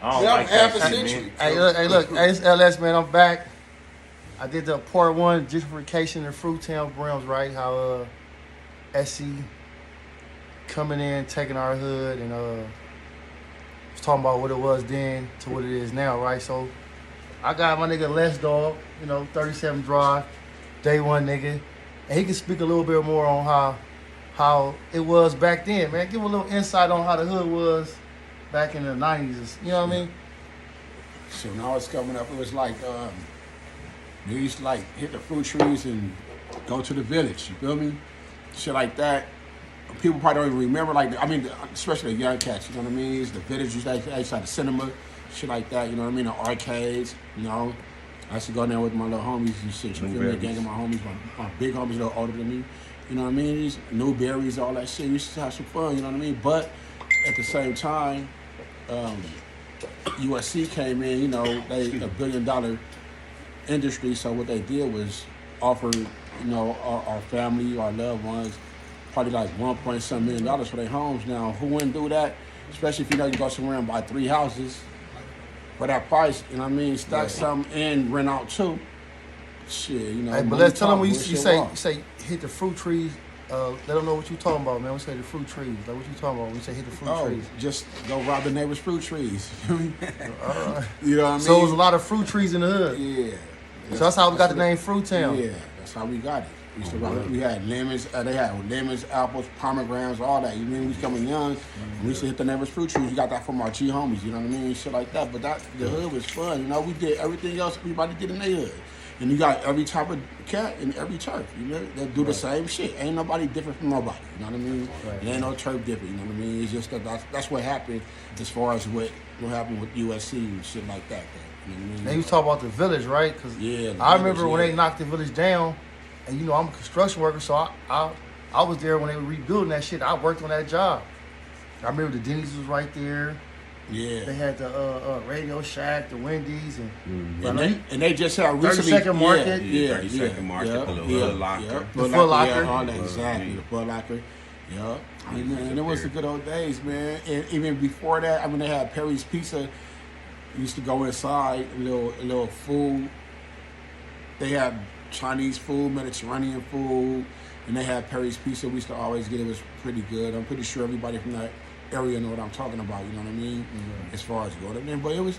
I don't Yeah, I'm like half that a shit, century. man. Hey, look, hey, it's LS, man. I'm back. I did the part one, gentrification in Fruitown, Brims, right? How SC coming in, taking our hood, and was talking about what it was then to what it is now, right? So I got my nigga Les Dog, 37 Drive, day one nigga, and he can speak a little bit more on how it was back then, man. Give a little insight on how the hood was back in the 90s. You know what I mean? So now it's coming up. It was like we used to like hit the fruit trees and go to the village. You feel me? Shit like that. People probably don't even remember. Especially the young cats. You know what I mean? It's the village. You used to the cinema, shit like that. You know what I mean? The arcades. You know, I used to go in there with my little homies and shit. You feel me? A gang of my homies, my big homies, a little older than me. You know what I mean? These Newberries, all that shit. We used to have some fun. You know what I mean? But at the same time, USC came in. You know, they $1 billion industry. So what they did was offer, our family, our loved ones, probably like $1.7 million for their homes. Now, who wouldn't do that? Especially if you go somewhere and buy 3 houses for that price. You know what I mean? Stack something and rent out 2. Shit, Hey, but let's tell them when you say hit the fruit trees. Let them know what you talking about, man. We say the fruit trees. Like, what you talking about when we say hit the fruit trees? Just go rob the neighbor's fruit trees. Right. You know what I mean? So it was a lot of fruit trees in the hood. Yeah. So that's how we got the name Fruitown. Yeah, that's how we got it. We used to rock. We had lemons. They had lemons, apples, pomegranates, all that. You mean we was coming young? We used to hit the neighbor's fruit trees. We got that from our G homies. You know what I mean? Shit like that. But the hood was fun. You know, we did everything else everybody did in their hood. And you got every type of cat in every turf. You know, they do the same shit. Ain't nobody different from nobody. You know what I mean? Right. There ain't no turf different. You know what I mean? It's just that's what happened as far as what happened with USC and shit like that. You know what I mean? And you talk about the village, right? Because I remember when they knocked the village down, and I'm a construction worker, so I was there when they were rebuilding that shit. I worked on that job. I remember the Denny's was right there. Yeah. They had the Radio Shack, the Wendy's, and they just had recently 30-second market. Yeah, 30-second market, the Foot Locker. The Foot Locker. Yeah, all that, exactly. The Foot Locker. Yeah. And it was the good old days, man. And even before that, they had Perry's Pizza. We used to go inside, a little food. They had Chinese food, Mediterranean food, and they had Perry's Pizza. We used to always get it. Was pretty good. I'm pretty sure everybody from that area know what I'm talking about. You know what I mean? Mm-hmm. As far as going there, but it was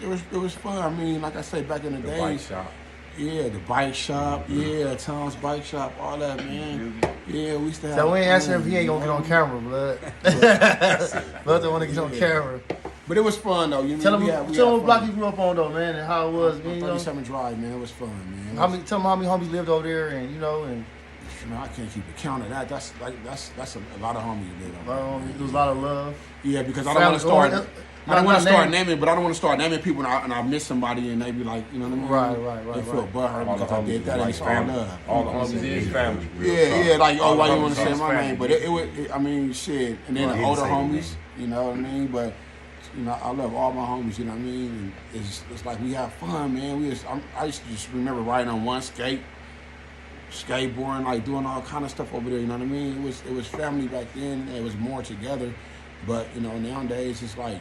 fun. I mean, like I say, back in the day, bike shop. Yeah, the bike shop. Yeah, Tom's bike shop. All that, man. Yeah, we used to have. So we ain't asking if he ain't gonna get on camera, blood. Blood don't want to get on camera. But it was fun though. Tell them what block you grew up on though, man, and how it was. 37 Drive, man. It was fun, man. Tell them how many homies lived over there, and I can't keep a count of that. That's a lot of homies lived over there. There was a lot of love. Yeah, because I don't want to start. I don't want to start naming, but I don't want to start naming people and I miss somebody and they be like, you know what I mean? Right. They feel butthurt because I did that and it's all love. All the homies is family. Yeah, like, oh, why you want to say my name? But shit. And then the older homies, you know what I mean? But, I love all my homies, you know what I mean? And it's like we have fun, man. I used to just remember riding on one skateboarding, like doing all kind of stuff over there, you know what I mean? It was family back then. It was more together. But, nowadays it's like,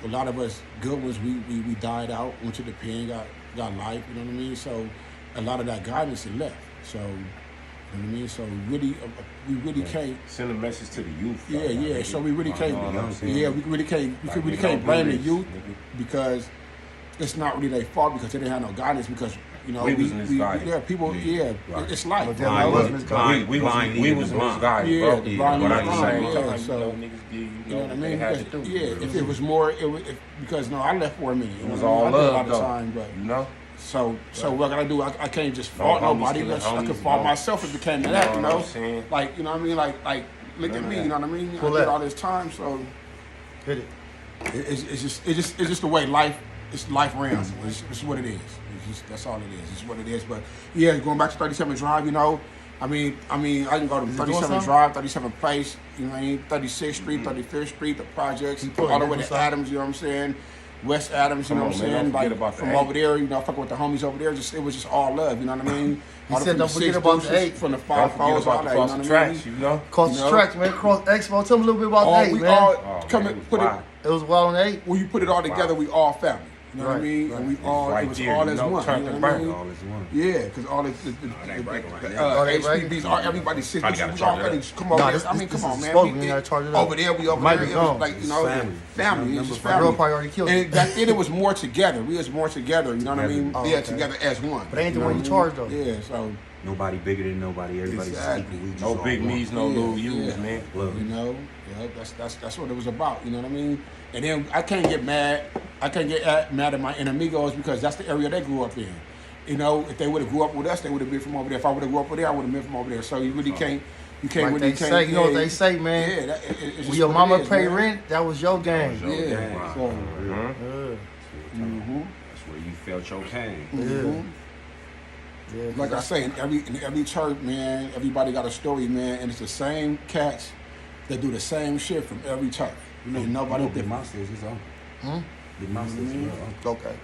a lot of us good ones, we died out, went to the pen, got life, you know what I mean? So a lot of that guidance is left. So, you know what I mean? So we really can't send a message to the youth. Yeah. So we really can't. We really can't blame the youth because it's not really their fault because they didn't have no guidance because. We was misguided. Yeah, people. Yeah, right. It's life. We was misguided. Yeah, but at the same time, so niggas did. You know what I mean? Had to do. If it was more, because I left for a minute. It was all love, though. Time, but So what can I do? I can't just fault nobody. I can fault myself if it came to that. You know, like you know what I mean? Like look at me. You know what I mean? I did all this time, so hit it. It's just the way life. It's life runs. It's what it is. That's all it is. It's what it is. But yeah, going back to 37 Drive, I mean, I can go to 37 Drive, 37 Place, 36th Street, 35th Street, the projects, all the way to Adams. You know what I'm saying? West Adams, you know what I'm saying? Don't forget Like about the from eight. over there, you know, fucking with the homies over there. It was just all love, you know what I mean? He All the said, from don't the forget six about the deuces, eight. from the Don't five forget fours, all about that, the you know cross what the I mean? tracks, you know. Cross You the know? tracks, man. Cross Expo. Tell me a little bit about All, the 8, we man. all Oh, come man, and it put was it. wild. It was wild on 8. When you put it all together, we all family. You know what I Right, mean? right. And we It's all, right it was there, all you as know, one. turn You know to what I burn. mean? All is one. Yeah, because all the ain't breaking right now. Oh, they breaking? HPBs, all everybody's sisters. Probably gotta We all charge it ready. Come on, Nah, man. this- I mean, this come on, is man. supposed to be, you gotta charge it up. Over there, we over Might there. be It was gone. like, you know, Family. family. It's Number just five. My girl family. probably already killed And it. back then it was more together. We was more together. You know what I mean? Oh, Yeah, okay. together as one. But ain't the know one what you I mean? charge, though. Yeah, so Nobody bigger than nobody. Everybody's Exactly. equal. We just No all big one. me's, no Yeah, little U's, yeah. man. Love you it. know, yeah, that's what it was about. You know what I mean? And then I can't get mad. I can't get mad at my enemigos because that's the area they grew up in. You know, if they would have grew up with us, they would have been from over there. If I would have grew up with there, I would have been from over there. So you really can't. You can't Like really they can't. say, you know what yeah, they say, man? Yeah, it's When just your what mama it is, pay man. rent, that was your game. Yeah. Yeah. So, That's where you felt your pain. Yeah. Yeah, like I say, in every church, man, everybody got a story, man, and it's the same cats that do the same shit from every church. You know, And nobody Big different. Monster is his own. Big Monster is his own. okay.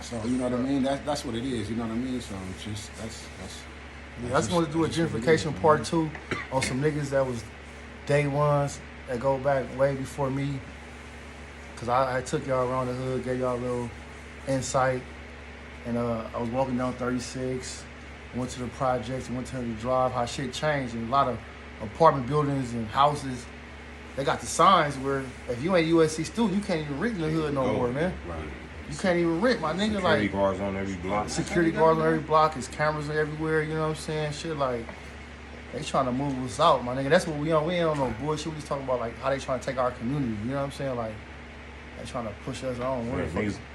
So you know what I mean? That's what it is. You know what I mean? So just that's. Yeah, I just want to do a gentrification part 2 on some niggas that was day ones that go back way before me. Cause I took y'all around the hood, gave y'all a little insight, and I was walking down 36, went to the projects, went to the drive, how shit changed, and a lot of apartment buildings and houses. They got the signs where if you ain't USC student, you can't even rent in the hood no more, man. Right. You can't even rent, my nigga. Security Like guards on every block. security guards on every block, there's cameras everywhere. You know what I'm saying? Shit like they trying to move us out, my nigga. That's what we on. We ain't on no bullshit. We just talking about like how they trying to take our community. You know what I'm saying? Like they trying to push us on. Man,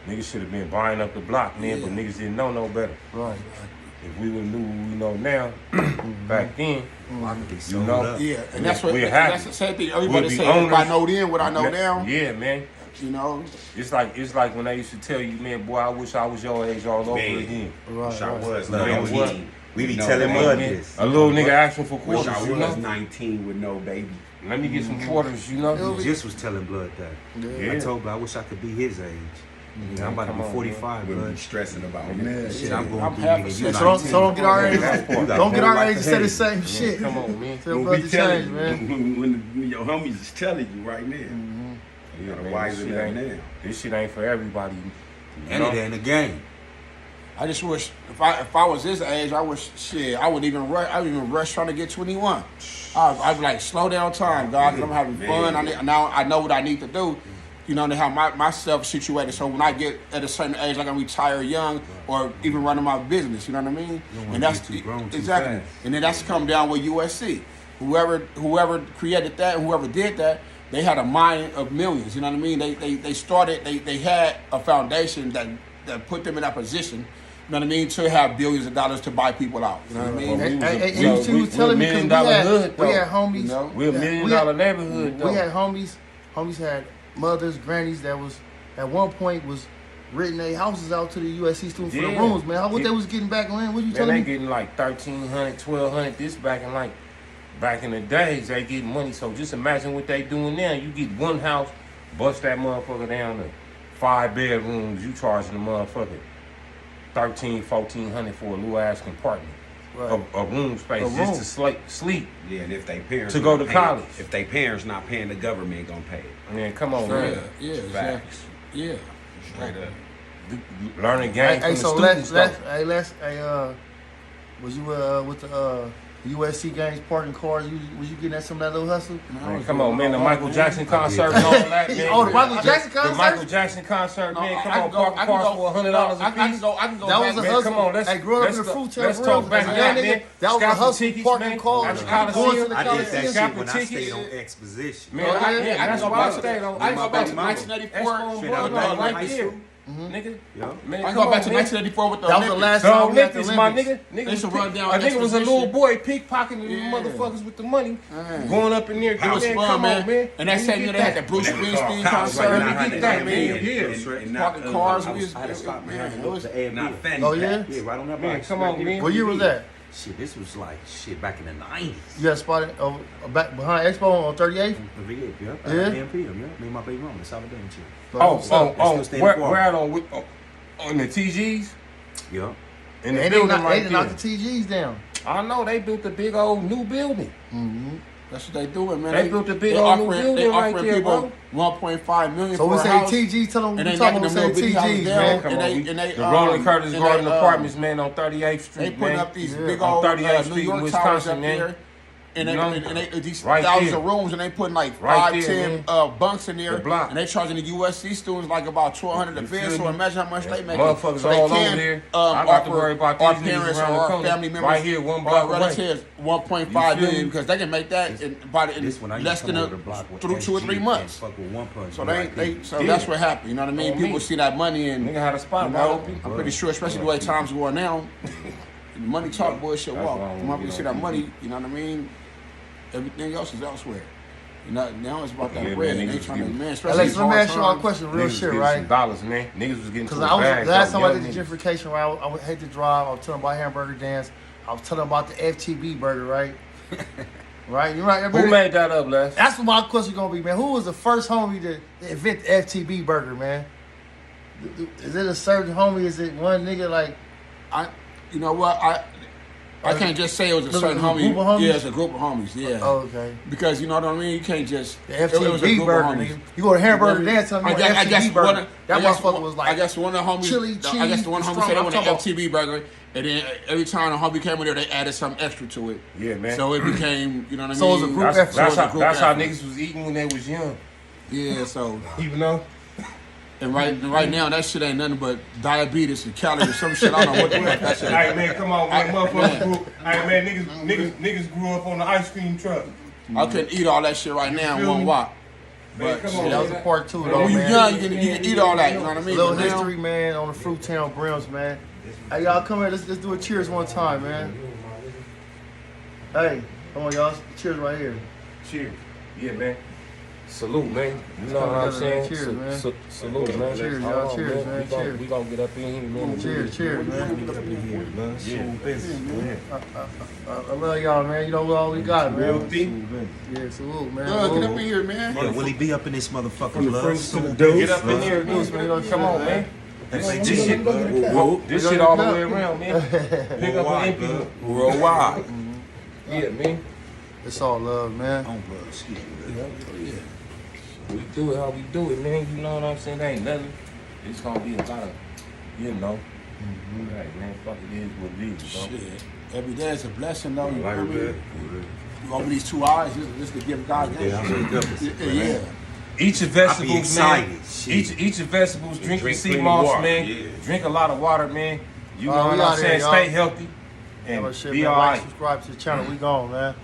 niggas should have been buying up the block, man, but niggas didn't know no better. Right. If we would knew what we know now, back then, You know. Yeah, and that's what. We're happy. That's the same thing. Everybody We'll be say, if I owners. know then what I know now. Yeah, man. You know. It's like when they used to tell you, man, boy, I wish I was your age all over Man. again. Right. Wish I right. was Man, 19. what? We be No, telling man. Mud Man, this. a little nigga asking for Wish quarters, I you was know? 19 with no baby. Let me get some quarters, you know? You just was telling Blood that. Yeah. I told Blood I wish I could be his age. Yeah, I'm about to come be on, 45, Wouldn't be Blood. stressing about Man, it. Shit, I'm going I'm through half a nigga. second. You So don't, 19. so don't get our age. That part. Don't get Like our the age and say the haters. same shit. Come on, man. Tell Don't brother be change, telling man. when your homies is telling you right now. You Yeah, gotta man, wise this it shit up ain't- now. This shit ain't for everybody. You And know? it ain't a game. I just wish if I was his age, I wish shit. I wouldn't even rush. I wouldn't even rush trying to get 21. I'd be like, slow down time, God, 'cause I'm having fun. Now I know what I need to do. You know, to have myself situated. So when I get at a certain age, like I retire young or even running my business, you know what I mean? wanna And that's get too grown too exactly. fast. And then that's come down with USC. Whoever created that, whoever did that, they had a mind of millions. You know what I mean? They started. They had a foundation that put them in that position. You know what I mean? To have billions of dollars to buy people out. You know what I mean? Well, And we you was see, you was telling me $1 million because hood, we though. had homies. You know? We're a $1 million We had- neighborhood, though. We had homies. Homies had mothers, grannies that was at one point was renting their houses out to the USC students for the Yeah. rooms, man. What Yeah. they was getting back when? What you Man, telling they me? getting like 1,300, 1,200. This back in the days, they get money. So just imagine what they doing now. You get one house, bust that motherfucker down to 5 bedrooms. You charging the motherfucker 1,300, 1,400 for a little ass compartment. Right. A room space A just room. to sleep. Yeah, and if they parents To go not to paying- college. if they parents not paying, the government gonna pay it. Man, come on, Yeah, man. yeah, exactly. Facts. Yeah. Straight up. Learning game from Hey, the so students, was you with the USC games parking cars? Was you getting at some of that little hustle? Man, come on, man. The Michael Jackson concert and all that, man. Oh, the Michael Jackson The concert? Michael Jackson concert, man. I Come can on, go- park I the can cars go- for $100 a I can piece. go. I can go. That back was a Man, hustle. come on, let's Hey, growing up in the let's fruit let's tail talk Brims, back as a to young that, nigga, man. that was a Scalp the hustle, tickets, parking man. cars, At the going to Coliseum. the I did that Coliseum. shit when I tickets. stayed on Exposition. Man, Oh, yeah, yeah, I that's can go why I back to stayed on. I can go back to mama. 1984. Expo, Shit, bro, I no, was right high there. school. Nigga. Yeah. Man, I can come go back on, to man. 1984 with the That was the Olympics. last The time we had the Olympics, my Olympics. nigga. They used to run down I think it was a little Exposition. boy pickpocketing the Yeah. motherfuckers with the money, Man. going up in there. It was man, fun, come man. on, man. And that You same get year they had the that. Bruce That was Springsteen called concert. Like Let me 900 get that, damn man. million. Yeah. And not, Fucking cars. I We had to was stop man. behind It was the not Avenue. Fanny Oh, yeah? packs. Yeah, right on that Man, box. come on, man. What year was that? Shit, this was like shit back in the 90s. You got spotted back behind Expo on 38th? Yeah. Yeah? AMPM, yeah. Me and my baby mama in Salvador and shit. Where out on the TGs? Yeah. In the They building didn't right knock there. the TGs down. I know they built a big old new building. Mm-hmm. That's what they doing, man. They built a big old new building they right offering there, people 1.5 million So for we a say house. TGs, tell them and we they talking knocking about them say little bitty houses TGs, down. man. Come on, and they, the Roland Curtis and Garden they, Apartments, man, on 38th Street, They putting man. up these Yeah. big On old 38th New Street in York Wisconsin, towers up man. there. And You know? these Right thousands there. of rooms, and they putting like Right 5, there, 10 man. bunks in there, The block. and they charging the USC students like about $1,200 a You bed. feel So me? imagine how much they make. Motherfuckers So they all can, over there. I got to worry about our these niggas parents or around the our corner. family members Right here, one or block our away. relatives 1.5 You feel million me? because they can make that in This one I used less to than come over the block with through 2 or 3 SG months. and fuck with one punch. So right there. so Yeah. that's what happened. You know what I mean? On People me. see that money and Nigga had a spot you right know, up I'm pretty sure, especially the way times going now, money talk, bullshit That's walk. why I don't When get we see on that TV. money, you know what I mean? Everything else is elsewhere. You know, now it's about that Yeah, bread, man, and they niggas trying to, getting- man, especially Alex, these let me hard ask you all a times. question, real Niggas shit, getting right? some dollars, man. Niggas was getting Because to I the was bag. last time I did young the niggas. gentrification, right? I would hate to drive. I was telling about hamburger dance. I was telling about the FTB burger, right? Right? You're right. Who made that up, Les? That's what my question gonna be, man. Who was the first homie to invent the FTB burger, man? Is it a certain homie? Is it one nigga like? You know what? I can't just say it was a Was it certain a homie. group of homies? Yeah, it's a group of homies. Yeah. Oh, okay. Because you know what I mean. You can't just The it was a FTB group of burger, homies. nigga. You go to hamburger You know what I mean? dance, tell me I guess FTB burger. one. That I guess motherfucker one- was like. I guess one of the homies. chili I guess the one cheese, homie said they want an I'm talking FTB burger, and then every time the homie came in there, they added something extra to it. Yeah, man. So it became, you know what I mean. So it was a group That's, effort. that's, So it was a how, group that's how effort. niggas was eating when they was young. Yeah. So You know? and right now that shit ain't nothing but diabetes and calories, some shit. I don't know what the fuck that shit. Hey, man, come on, man. I- Motherfuckers grew Hey, man, niggas grew up on the ice cream truck. I couldn't eat all that shit right now in feel one me? wak. Man, But come shit, on, That was a man. part two, when though, you man. young, you can eat all that. You know what I A mean? little But now- history, man, on the Fruit Town Brims, man. Hey, y'all, come here. Let's do a cheers one time, man. Hey, come on, y'all. Cheers right here. Cheers. Yeah, man. Salute, man. You know come what I'm together, man. saying? Cheers, man. Salute, man. Cheers, Hold y'all. on, Cheers, man. Cheers. We gonna get up in here, man. Cheers, man. Get up in here, man. Yeah. Business. I love y'all, man. You know what all we got, man. Salute. Yeah, salute, man. Get up Salute. in here, man. Yeah, will he be up in this motherfucker? From the Love? French to the Get dose. up in here, man. Come on, man. This Hey, shit, this shit all the way around, man. Pick up an empty one. Worldwide. Yeah, man. It's all love, man. On blood, excuse me. We do it how we do it, man. You know what I'm saying? There ain't nothing. It's gonna be a lot of, you know. Right, man. Fuck it is what it is, bro. Shit. Every day is a blessing, though. You know what I Like that. mean? Over these 2 hours, just to give God Yeah, I'm thanks. gonna go. Yeah. Eat your I be vegetables, excited. man. Shit. Eat your vegetables. Drink your drink sea clean moss, water, man. yeah. Drink a lot of water, man. You know we what out I'm here, saying? y'all. Stay healthy Have a and shit, be man. all Like, right. subscribe to the channel. We gone, man.